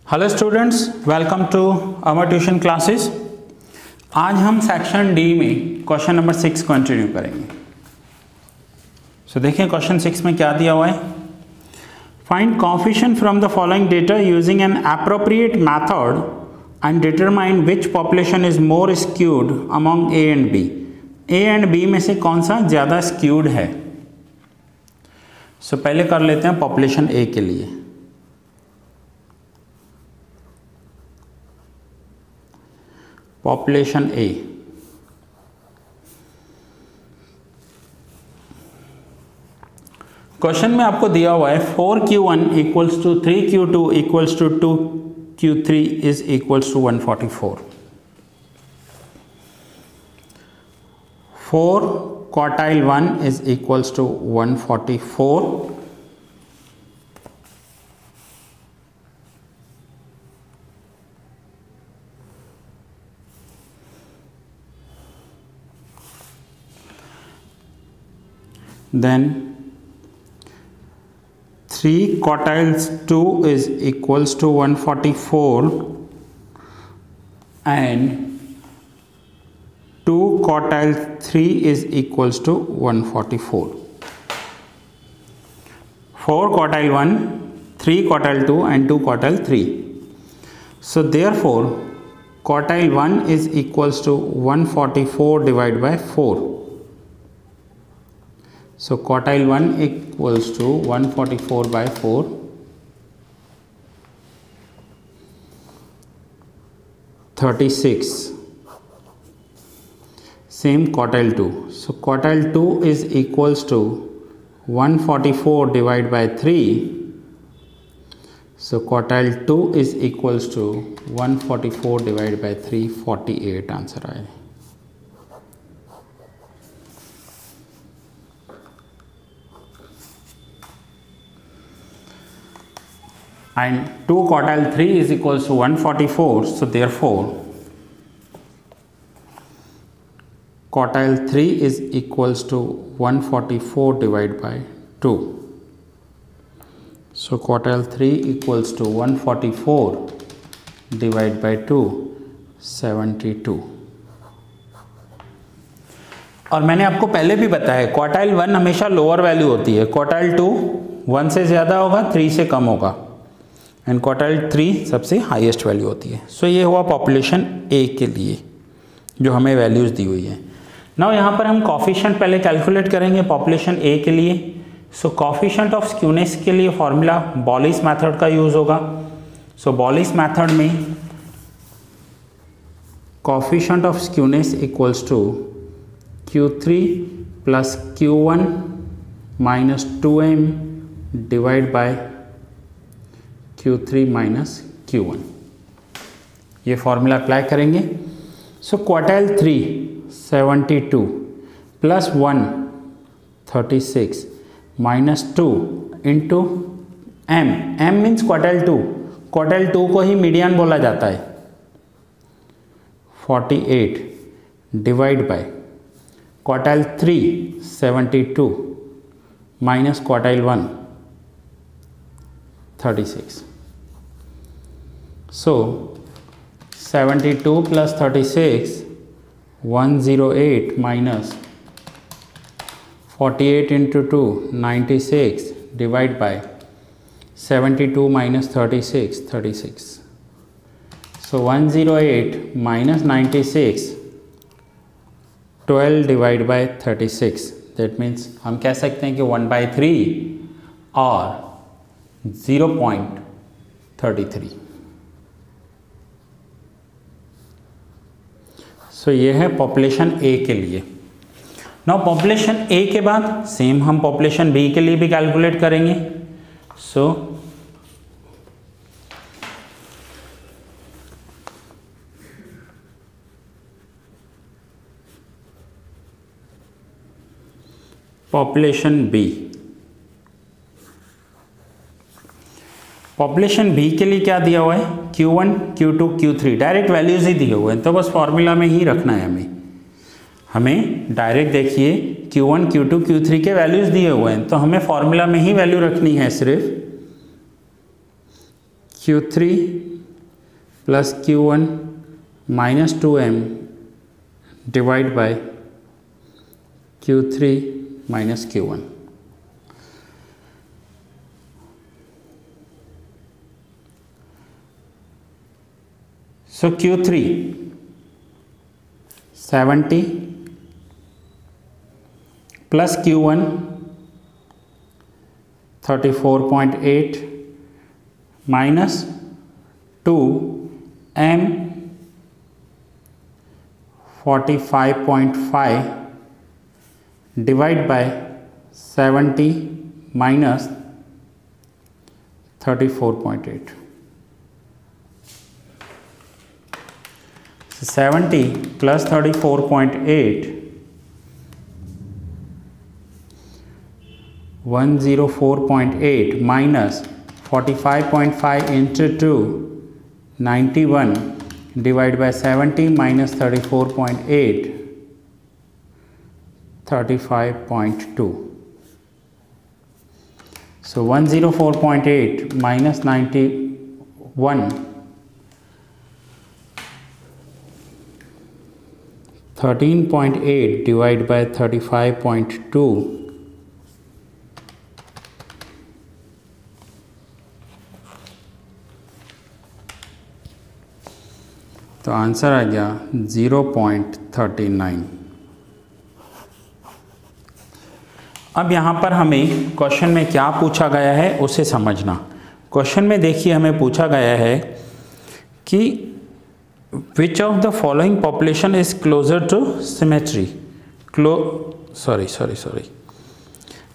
Hello students, welcome to our tuition classes. आज हम section D में क्वेश्चन नंबर 6 कंटिन्यू करेंगे। सो देखिए क्वेश्चन 6 में क्या दिया हुआ है। Find coefficient from the following data using an appropriate method and determine which population is more skewed among A and B. A and B में से कौन सा ज़्यादा स्क्यूड है। सो पहले कर लेते हैं पॉपुलेशन ए के लिए। पॉपुलेशन ए, क्वेश्चन में आपको दिया हुआ है 4Q1 equals to 3Q2 equals to 2Q3 is equals to 144। 4 quartile 1 is equals to 144। Then 3 quartiles 2 is equals to 144 and 2 quartile 3 is equals to 144. 4 quartile 1, 3 quartile 2 and 2 quartile 3. So therefore quartile 1 is equals to 144 divided by 4. So quartile 1 equals to 144 by 4. (36). Same quartile 2. So quartile 2 is equals to 144 divided by 3. So quartile 2 is equals to 144 divided by 3, 48 answer आए। And 2 quartile 3 is equals to 144. So therefore quartile 3 is equals to 144 divided by 2. So quartile 3 equals to 144 divided by 2, 72। और मैंने आपको पहले भी बताया quartile 1 हमेशा lower value होती है, क्वार्टाइल 2 1 से ज़्यादा होगा, 3 से कम होगा एंड क्वार्टाइल 3 सबसे हाईएस्ट वैल्यू होती है। सो ये हुआ पॉपुलेशन ए के लिए जो हमें वैल्यूज़ दी हुई है। नाउ यहाँ पर हम कोएफिशिएंट पहले कैलकुलेट करेंगे पॉपुलेशन ए के लिए। सो कोएफिशिएंट ऑफ स्क्यूनेस के लिए फॉर्मूला बॉलिस मेथड का यूज़ होगा। सो बॉलिस मेथड में coefficient of skewness equals to Q3 plus Q1 minus 2m divide by Q3 minus Q1, ये फॉर्मूला अप्लाई करेंगे। सो क्वार्टाइल 3 72 प्लस 1 36 minus 2 into m, m means quartile 2, quartile 2 को ही median बोला जाता है, 48 divide by quartile 3 72 minus quartile 1 36। So 72 plus 36 108 minus 48 into 2 96 divide by 72 minus 36 36. So 108 minus 96 12 divided by 36, that means हम कह सकते हैं कि 1/3 और 0.33। सो ये है पॉपुलेशन ए के लिए। नाउ पॉपुलेशन ए के बाद सेम हम पॉपुलेशन बी के लिए भी कैलकुलेट करेंगे। So population B, population B के लिए क्या दिया हुआ है, Q1 Q2 Q3 direct values ही दिए हुए हैं, तो बस फॉर्मूला में ही रखना है हमें डायरेक्ट देखिए Q1 Q2 Q3 के वैल्यूज दिए हुए हैं, तो हमें फॉर्मूला में ही वैल्यू रखनी है सिर्फ। Q3 plus Q1 minus 2m divide by Q3 minus Q1। So Q3 70 plus Q1 34.8 minus 2m 45.5 divide by 70 minus 34.8। 70 plus 34.8 104.8 minus 45.5 into 2 91 divide by 70 minus 34.8 35.2। So 104.8 minus 91 13.8 divide by 35.2 तो answer आ गया 0.39। अब यहाँ पर हमें question में क्या पूछा गया है उसे समझना। क्वेश्चन में देखिए हमें पूछा गया है कि which of the following population is closer to symmetry.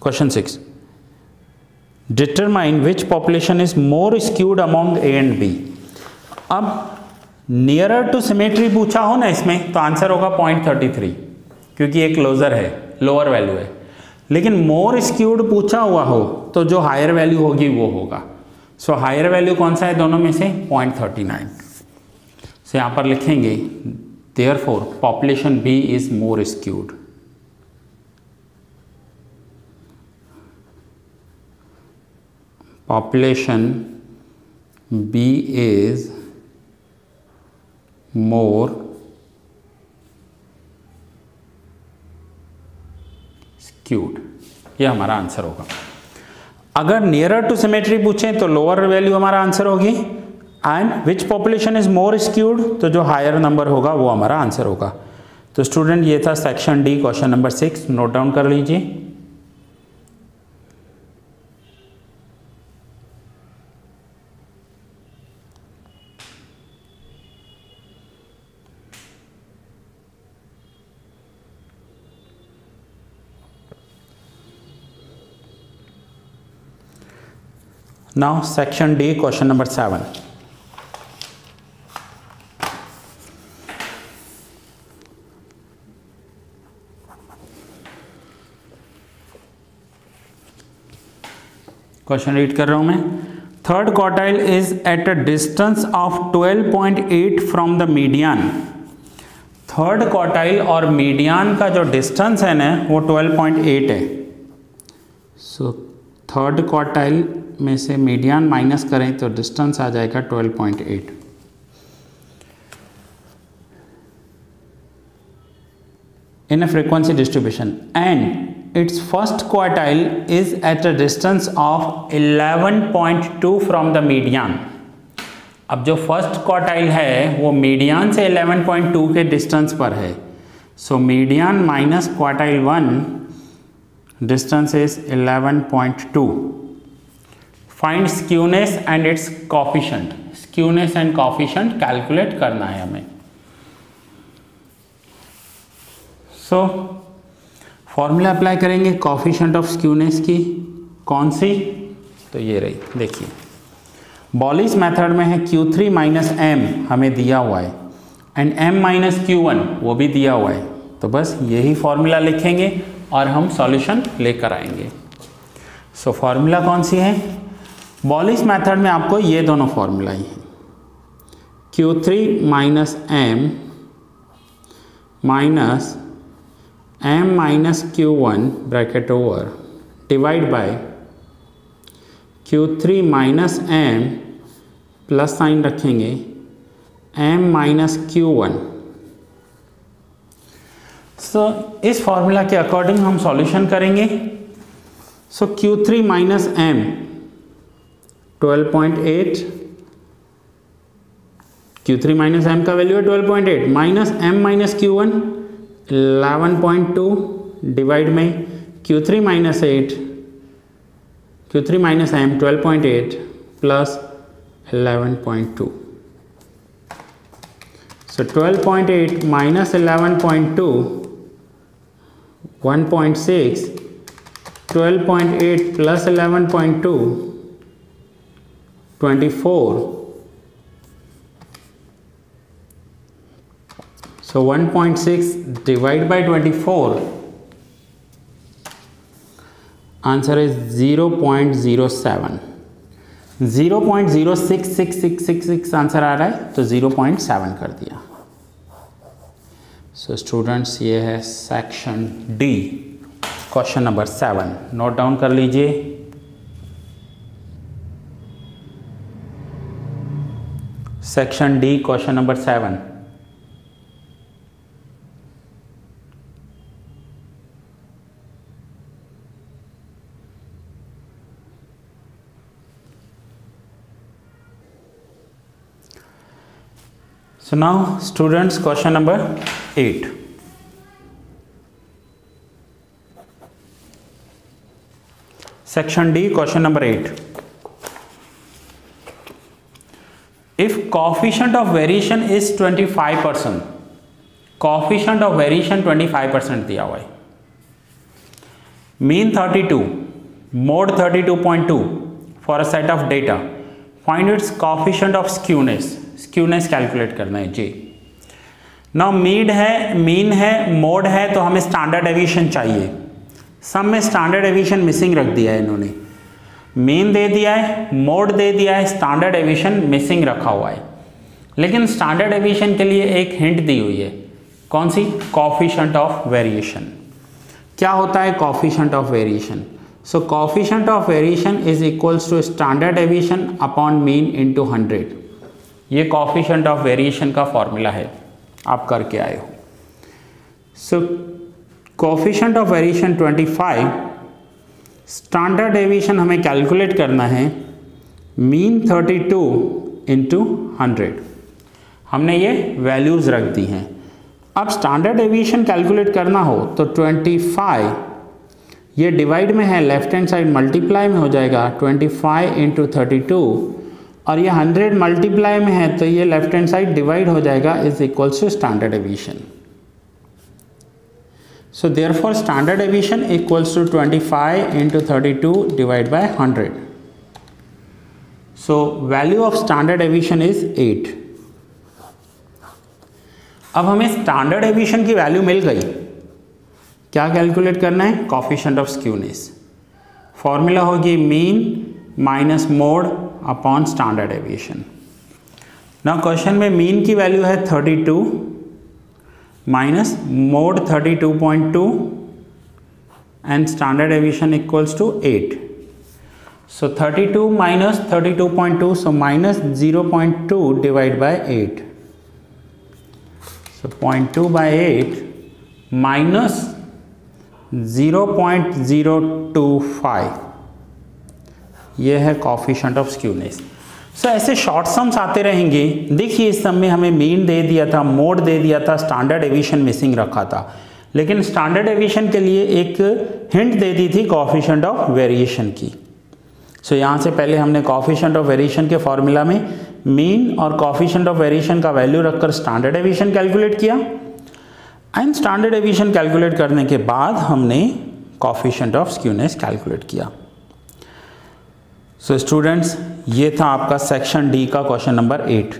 Question 6, determine which population is more skewed among A and B. अब नियरर टू सिमेट्री पूछा हो ना इसमें तो आंसर होगा 0.33 क्योंकि ये क्लोजर है, लोअर वैल्यू है। लेकिन मोर स्क्यूड पूछा हुआ हो तो जो हायर वैल्यू होगी वो होगा। सो हायर वैल्यू कौन सा है दोनों में से 0.39। सो यहाँ पर लिखेंगे therefore population B is more skewed. Population B is more skewed, ये हमारा आंसर होगा। अगर नियरर टू सिमेट्री पूछें तो लोअर वैल्यू हमारा आंसर होगी, and which population is more skewed तो जो हायर नंबर होगा वो हमारा आंसर होगा। तो स्टूडेंट ये था section D question number 6, note down कर लीजिए। Now section D question number 7. Question read कर रहा हूं मैं। Third quartile is at a distance of 12.8 from the median. Third quartile और मीडियन का जो डिस्टेंस है ना वो 12.8 है। सो थर्ड क्वार्टाइल में से मीडियन माइनस करें तो डिस्टेंस आ जाएगा 12.8। In a frequency distribution and its first quartile is at a distance of 11.2 from the median. अब जो फर्स्ट क्वार्टाइल है वो मीडियन से 11.2 के डिस्टेंस पर है। So median minus quartile 1 distance is 11.2। Find skewness and it's coefficient. Skewness and coefficient calculate करना है हमें। सो फॉर्मूला अप्लाई करेंगे कोफिशिएंट ऑफ स्क्यूनेस की। कौन सी? तो ये रही, देखिए बॉलिस मेथड में है Q3 माइनस m हमें दिया हुआ है एंड m माइनस Q1 वो भी दिया हुआ है। तो बस यही फॉर्मूला लिखेंगे और हम सॉल्यूशन लेकर आएंगे। सो फॉर्मूला कौन सी है? बॉलिस मेथड में आपको ये दोनों फॉर्मूला ही हैं। Q3 minus m minus m minus Q1 bracket over divide by Q3 minus m plus sign रखेंगे m माइनस Q1। सो इस फॉर्मूला के अकॉर्डिंग हम सॉल्यूशन करेंगे। सो Q3 minus m 12.8, Q3 minus m का वैल्यू है 12.8, minus m minus Q1 11.2, divide में Q3 minus m 12.8 plus 11.2। So 12.8 minus 11.2 1.6, 12.8 plus 11.2 24। So 1.6 divided by 24, answer is 0.07, 0.066666 answer आ रहा है तो 0.7 कर दिया। सो स्टूडेंट्स ये है section D, question number 7, note down कर लीजिए। Section D question number 7। So now students, question number 8. Section D, question number 8. If coefficient of variation is 25%, coefficient of variation 25% दिया हुआ है, mean 32, mode 32.2 for a set of data, find its coefficient of skewness, skewness calculate करना है जी। ना mean है, mode है, तो हमें स्टैंडर्ड डेविएशन चाहिए। सब में स्टैंडर्ड डेविएशन मिसिंग रख दिया है इन्होंने, मीन दे दिया है, मोड दे दिया है, स्टैंडर्ड डेविएशन मिसिंग रखा हुआ है। लेकिन स्टैंडर्ड डेविएशन के लिए एक हिंट दी हुई है, कौन सी? Coefficient of variation. क्या होता है coefficient of variation? So coefficient of variation is equals to standard deviation upon mean into 100। ये कोएफिशिएंट ऑफ वेरिएशन का फॉर्मूला है, आप करके आए हो। So coefficient of variation 25, standard deviation हमें कैलकुलेट करना है मीन 32 इंटू 100। हमने ये वैल्यूज़ रख दी हैं। अब स्टैंडर्ड डेविएशन कैलकुलेट करना हो तो 25 ये डिवाइड में है, लेफ्ट हैंड साइड मल्टीप्लाई में हो जाएगा 25 इंटू 32, और ये 100 मल्टीप्लाई में है तो ये लेफ्ट हैंड साइड डिवाइड हो जाएगा, is equals to standard deviation. So therefore standard deviation equals to 25 into 32 divide by 100। So value of standard deviation is 8। अब हमें स्टैंडर्ड डेविएशन की वैल्यू मिल गई, क्या कैलकुलेट करना है? Coefficient of skewness. फॉर्मूला होगी mean minus mode upon standard deviation. ना क्वेश्चन में मीन की वैल्यू है 32 minus mode 32.2 and standard deviation equals to 8। So 32 minus 32.2, so minus 0.2 divide by 8। So 0.2 by 8 minus 0.025, ये है कोएफिशिएंट ऑफ स्क्यूनेस। सो ऐसे short sums आते रहेंगे। देखिए इस सम में हमें मीन दे दिया था, मोड दे दिया था, स्टैंडर्ड डेविएशन मिसिंग रखा था, लेकिन स्टैंडर्ड डेविएशन के लिए एक हिंट दे दी थी कोएफिशिएंट ऑफ वेरिएशन की। सो यहाँ से पहले हमने कोएफिशिएंट ऑफ वेरिएशन के फॉर्मूला में मीन और कोएफिशिएंट ऑफ वेरिएशन का वैल्यू रखकर स्टैंडर्ड डेविएशन कैलकुलेट किया, एंड स्टैंडर्ड डेविएशन कैलकुलेट करने के बाद हमने कोएफिशिएंट ऑफ स्क्यूनेस कैलकुलेट किया। सो स्टूडेंट्स, ये था आपका सेक्शन डी का क्वेश्चन नंबर 8।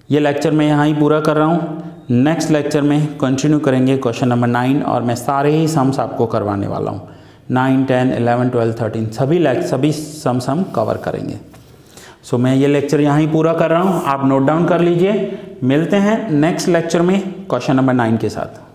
ये लेक्चर मैं यहाँ ही पूरा कर रहा हूँ। नेक्स्ट लेक्चर में कंटिन्यू करेंगे क्वेश्चन नंबर 9, और मैं सारे ही सम्स आपको करवाने वाला हूँ। 9, 10, 11, 12, 13 सभी सम्स हम कवर करेंगे। सो मैं ये लेक्चर यहाँ ही पूरा कर रहा हूँ, आप नोट डाउन कर लीजिए। मिलते हैं नेक्स्ट लेक्चर में क्वेश्चन नंबर 9 के साथ।